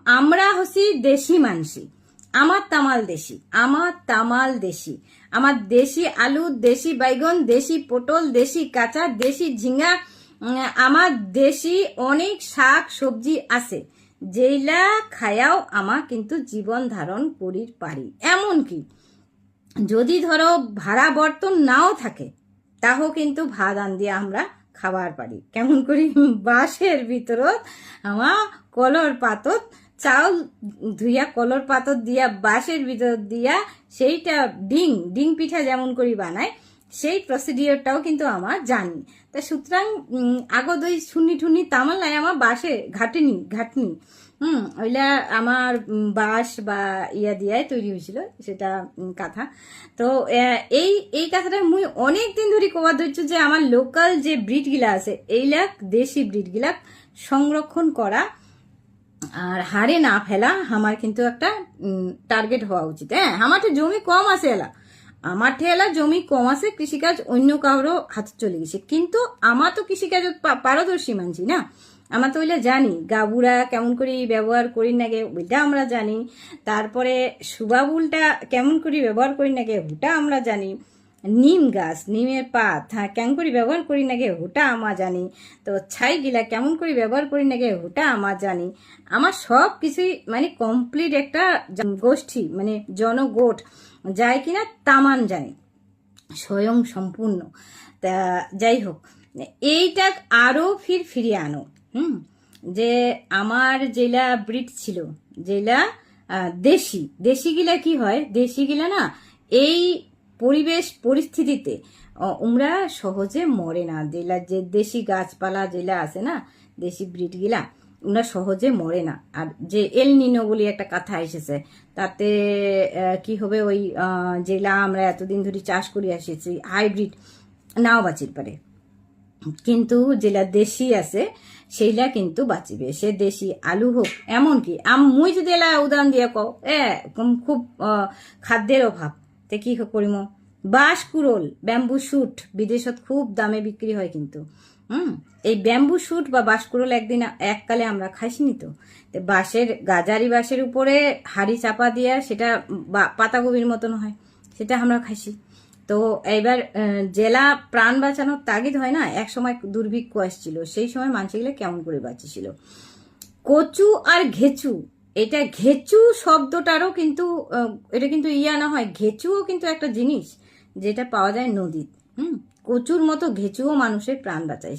আমরা হচ্ছি দেশি মানসি, আমার তামাল দেশি, আমার দেশি আলু, দেশি বাইগন, দেশি পটল, দেশি কাঁচা, দেশি ঝিঙ্গা, আমার দেশি অনেক শাক সবজি আছে যেইলা খায়াও আমার কিন্তু জীবন ধারণ করির পারি। এমনকি যদি ধরো ভাড়া বর্তন নাও থাকে তাও কিন্তু ভাত আন দিয়ে আমরা খাবার পারি। কেমন করি বাঁশের ভিতরত আমার কলর পাতত চাউল ধুইয়া কলর পাতত দিয়া বাঁশের ভিতর দিয়া সেইটা ডিং পিঠা যেমন করি বানায় সেই প্রসিডিওরটাও কিন্তু আমার জানি। তা সুতরাং আগত ওই শুনি ঠুনি তামাল্লায় আমার বাঁশে ঘাটনি ওইলা আমার বাঁশ বা ইয়া দিয়াই তৈরি হয়েছিল সেটা কাঁথা। তো এই কাঁথাটা মুই অনেক দিন ধরে কবার ধরছি যে আমার লোকাল যে ব্রিড গিলা আছে এইলাক দেশি ব্রিড গিলা সংরক্ষণ করা আর হারে না ফেলা আমার কিন্তু একটা টার্গেট হওয়া উচিত। হ্যাঁ, আমার তো জমি কম আছে আমার ঠেলা জমি কম আছে, কৃষিকাজ অন্য কারো হাতে চলে গেছে, কিন্তু আমার তো কৃষিকাজ পারদর্শী মানছি না। আমরা তো ওইটা জানি গাবুরা কেমন করে ব্যবহার করি নাগে ওইটা আমরা জানি, তারপরে সুবাবুলটা কেমন করে ব্যবহার করি নাগে ওটা আমরা জানি, নিম গাছ নিমের পাত হ্যাঁ কেমন করে ব্যবহার করি নাগে ওটা আমার জানি, তো ছাই গিলা কেমন করে ব্যবহার করি নাগে ওটা আমার জানি। আমার সব কিছুই মানে কমপ্লিট একটা গোষ্ঠী মানে জনগোট যায় কিনা তামান জানি স্বয়ং সম্পূর্ণ। তা যাই হোক, এইটা আরো ফিরিয়ে আনো যে আমার জেলা ব্রিড ছিল জেলা দেশি গিলা কি হয়, দেশি গিলা না এই পরিবেশ পরিস্থিতিতে ওমরা সহজে মরে না। জেলা যে দেশি গাছপালা জেলা আছে না দেশি ব্রিড গিলা ওরা সহজে মরে না। আর যে এল নিনো বলে একটা কথা এসেছে তাতে কি হবে, ওই জেলা আমরা এতদিন ধরে চাষ করে আসিছি হাইব্রিড নাও বাঁচির পারে, কিন্তু যেটা দেশি আছে সেইলা কিন্তু বাঁচিবে। সে দেশি আলু হোক, এমনকি মুই যদি এলা উদাহরণ দিয়ে কও খুব খাদ্যের অভাব তে কি করিম, বাঁশ কুড়োল ব্যাম্বু শুট বিদেশত খুব দামে বিক্রি হয়, কিন্তু এই ব্যাম্বু শুট বা বাঁশ কুড়োল এককালে আমরা খাইছিনি তো বাঁশের গাজারি বাঁশের উপরে হাড়ি চাপা দিয়া সেটা পাতাকপির মতন হয়, সেটা আমরা খাইছি। তো এবার জেলা প্রাণ বাঁচানোর তাগিদ হয় না, এক সময় দুর্ভিক্ষ আসছিল, সেই সময় মানুষগুলো কেমন করে বাঁচিছিল। কচু আর ঘেচু, এটা ঘেচু শব্দটারও কিন্তু এটা কিন্তু ইয়া না হয়, ঘেচুও কিন্তু একটা জিনিস যেটা পাওয়া যায় নদীত। কচুর মতো ঘেচুও মানুষের প্রাণ বাঁচায়।